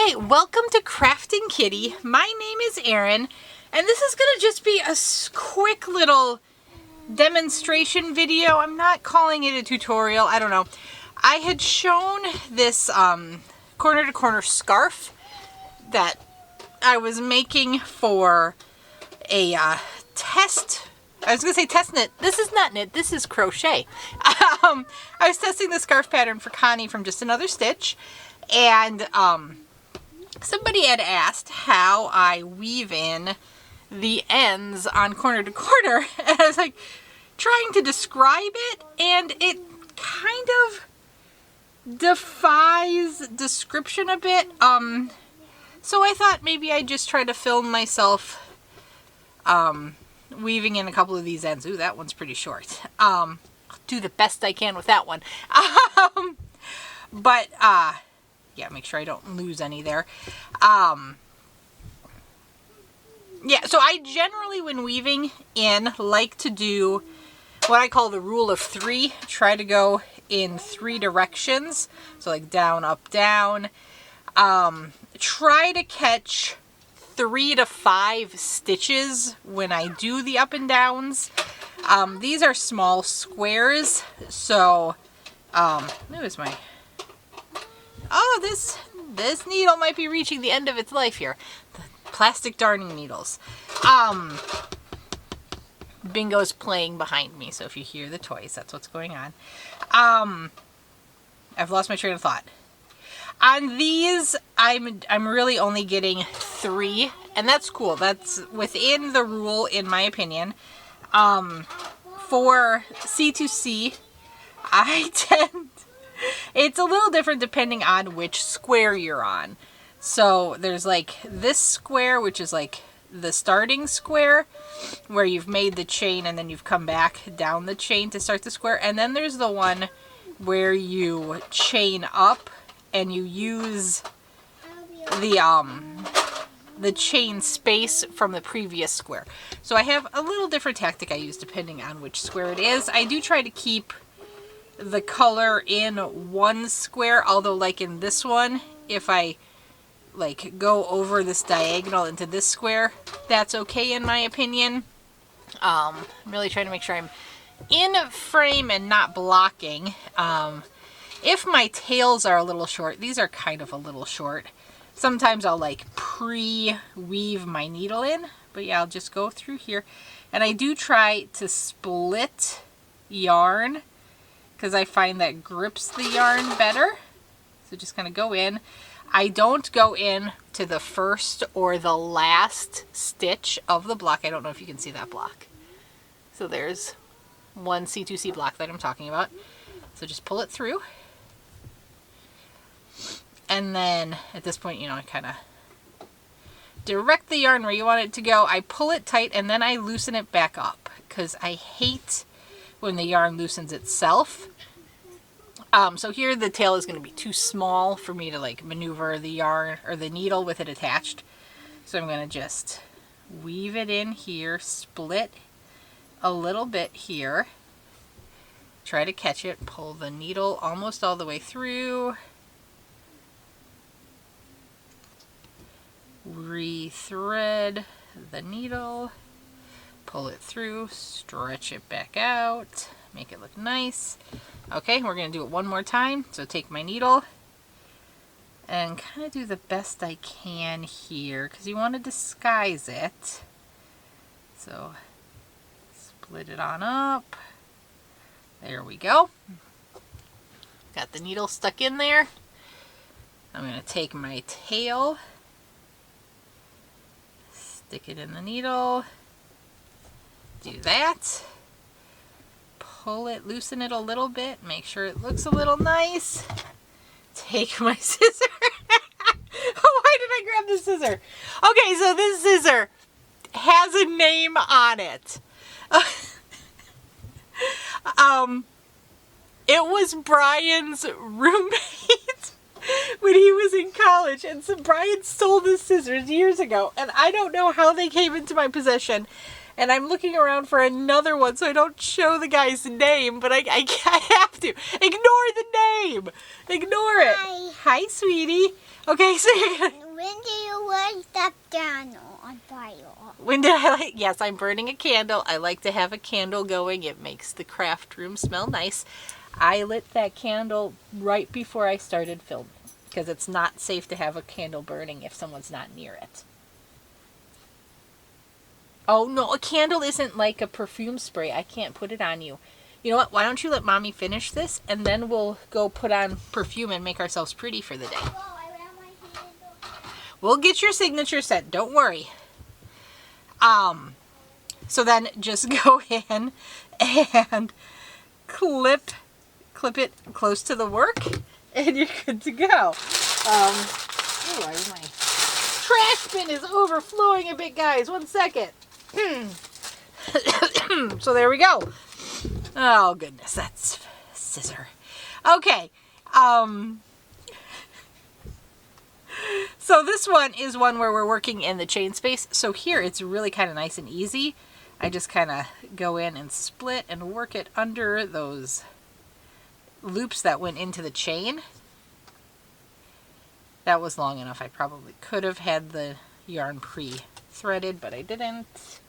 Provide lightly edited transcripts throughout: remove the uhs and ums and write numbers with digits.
Okay, welcome to Krafting Kitty. My name is Erin, and this is going to just be a quick little demonstration video. I'm not calling it a tutorial, I don't know. I had shown this corner to corner scarf that I was making for a test. I was going to say test knit. This is not knit, this is crochet. I was testing the scarf pattern for Connie from Just Another Stitch, and somebody had asked how I weave in the ends on corner to corner, and I was like trying to describe it, and it kind of defies description a bit. So I thought maybe I'd just try to film myself weaving in a couple of these ends. Ooh, that one's pretty short. I'll do the best I can with that one. Yeah, make sure I don't lose any there. Yeah, so I generally, when weaving in, like to do what I call the rule of three. Try to go in 3 directions. So like down, up, down. Try to catch 3 to 5 stitches when I do the up and downs. These are small squares, so there's my... Oh, this needle might be reaching the end of its life here. The plastic darning needles. Bingo's playing behind me, so if you hear the toys, that's what's going on. I've lost my train of thought. On these, I'm really only getting 3, and that's cool. That's within the rule, in my opinion. For C2C, I tend... It's a little different depending on which square you're on. So there's like this square, which is like the starting square, where you've made the chain and then you've come back down the chain to start the square. And then there's the one where you chain up and you use the chain space from the previous square. So I have a little different tactic I use depending on which square it is. I do try to keep the color in one square, although like in this one, if I like go over this diagonal into this square, that's okay in my opinion. I'm really trying to make sure I'm in frame and not blocking. If my tails are a little short, these are kind of a little short, sometimes I'll like pre-weave my needle in, but yeah, I'll just go through here. And I do try to split yarn because I find that grips the yarn better. So just kind of go in. I don't go in to the first or the last stitch of the block. I don't know if you can see that block. So there's one C2C block that I'm talking about. So just pull it through. And then at this point, you know, I kind of direct the yarn where you want it to go. I pull it tight and then I loosen it back up because I hate when the yarn loosens itself. So here the tail is going to be too small for me to like maneuver the yarn or the needle with it attached. So I'm going to just weave it in here, split a little bit here, try to catch it, pull the needle almost all the way through, re-thread the needle, pull it through, stretch it back out, make it look nice. Okay, we're going to do it one more time. So take my needle and kind of do the best I can here because you want to disguise it. So split it on up. There we go. Got the needle stuck in there. I'm going to take my tail, stick it in the needle, do that. Pull it, loosen it a little bit, make sure it looks a little nice. Take my scissor. Why did I grab the scissor? Okay, so this scissor has a name on it. It was Brian's roommate when he was in college, and so Brian stole the scissors years ago, and I don't know how they came into my possession. And I'm looking around for another one so I don't show the guy's name, but I have to. Ignore the name. Ignore it. Hi. Hi, sweetie. Okay, so you're gonna... When do you light that candle on fire? When did I light? Yes, I'm burning a candle. I like to have a candle going. It makes the craft room smell nice. I lit that candle right before I started filming because it's not safe to have a candle burning if someone's not near it. Oh no, a candle isn't like a perfume spray. I can't put it on you. You know what? Why don't you let Mommy finish this and then we'll go put on perfume and make ourselves pretty for the day. We'll get your signature set. Don't worry. So then just go in and clip it close to the work and you're good to go. Oh, my trash bin is overflowing a bit, guys. 1 second. So there we go. Oh goodness, that's scissor. Okay. So this one is one where we're working in the chain space. So here it's really kind of nice and easy. I just kind of go in and split and work it under those loops that went into the chain. That was long enough. I probably could have had the yarn pre-threaded, but I didn't.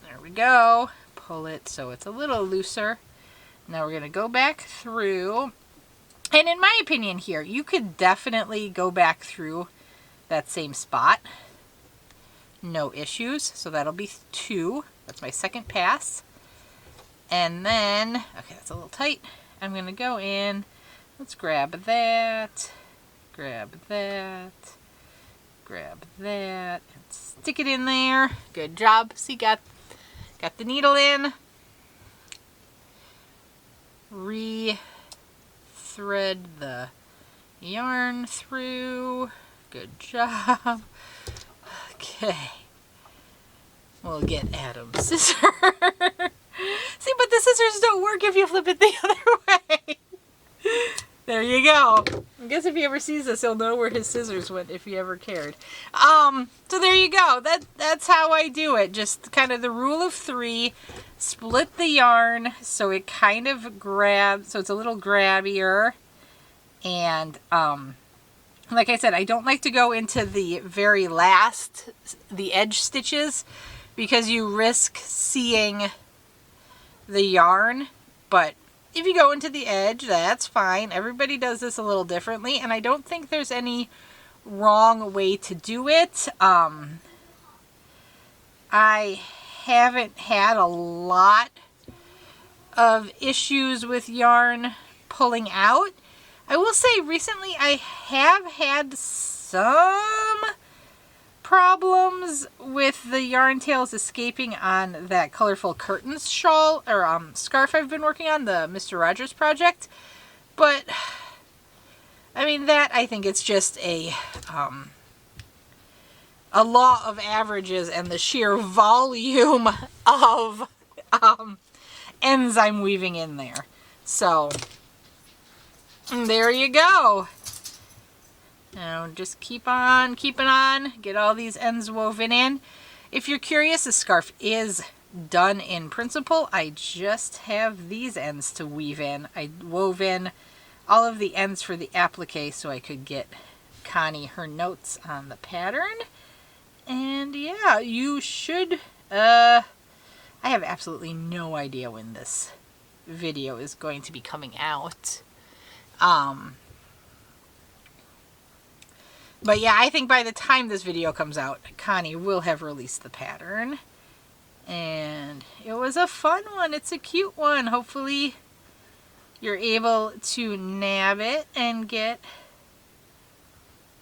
There we go. Pull it so it's a little looser. Now we're going to go back through. And in my opinion here, you could definitely go back through that same spot. No issues. So that'll be 2. That's my second pass. And then, okay, that's a little tight. I'm going to go in. Let's grab that. Grab that. Grab that. And stick it in there. Good job. See, got the needle in. Re-thread the yarn through. Good job. Okay. We'll get Adam's scissors. See, but the scissors don't work if you flip it the other way. There you go. I guess if he ever sees this, he'll know where his scissors went if he ever cared. So there you go. That's how I do it. Just kind of the rule of 3. Split the yarn so it kind of grabs, so it's a little grabbier. And like I said, I don't like to go into the very last, the edge stitches, because you risk seeing the yarn. But if you go into the edge, that's fine. Everybody does this a little differently, and I don't think there's any wrong way to do it. I haven't had a lot of issues with yarn pulling out. I will say recently I have had some problems with the yarn tails escaping on that colorful curtains shawl or scarf I've been working on, the Mr. Rogers project. But I mean, that I think it's just a law of averages and the sheer volume of ends I'm weaving in there. So there you go. Now just keep on keeping on. Get all these ends woven in. If you're curious, the scarf is done in principle. I just have these ends to weave in. I wove in all of the ends for the applique so I could get Connie her notes on the pattern. And yeah, you should, I have absolutely no idea when this video is going to be coming out. But yeah, I think by the time this video comes out, Connie will have released the pattern. And it was a fun one. It's a cute one. Hopefully you're able to nab it and get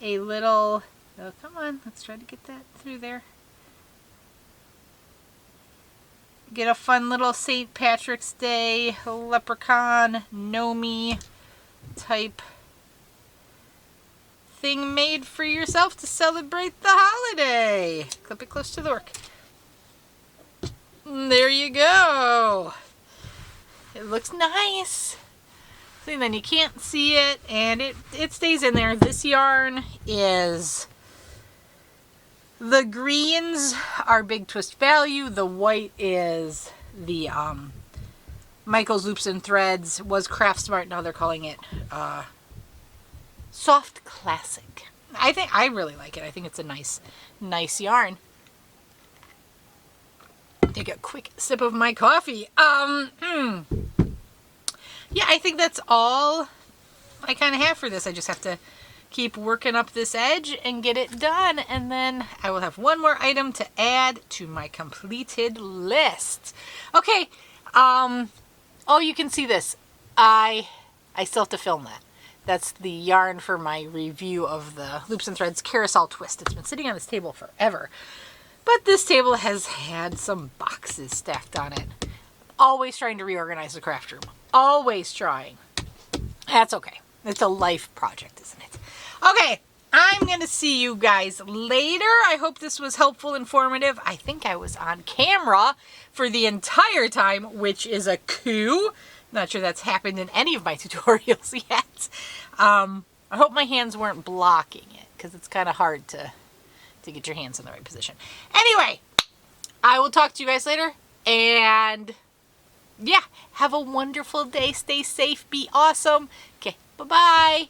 a little... Oh, come on, let's try to get that through there. Get a fun little St. Patrick's Day leprechaun, Nomi type thing made for yourself to celebrate the holiday. Clip it close to the work. There you go. It looks nice. See, then you can't see it, and it stays in there. This yarn is The greens are Big Twist Value. The white is the Michael's Loops and Threads. Was Craft Smart, now they're calling it Soft Classic. I really like it. I think it's a nice yarn. Take a quick sip of my coffee. Yeah, I think that's all I kind of have for this. I just have to keep working up this edge and get it done, and then I will have one more item to add to my completed list. Okay, oh, you can see this. I still have to film that. That's the yarn for my review of the Loops and Threads Carousel Twist. It's been sitting on this table forever, but this table has had some boxes stacked on it. Always trying to reorganize the craft room. Always trying. That's okay. It's a life project, isn't it? Okay, I'm going to see you guys later. I hope this was helpful, informative. I think I was on camera for the entire time, which is a coup. Not sure that's happened in any of my tutorials yet. I hope my hands weren't blocking it, because it's kind of hard to get your hands in the right position. Anyway, I will talk to you guys later, and yeah, have a wonderful day. Stay safe, be awesome. Okay, bye-bye.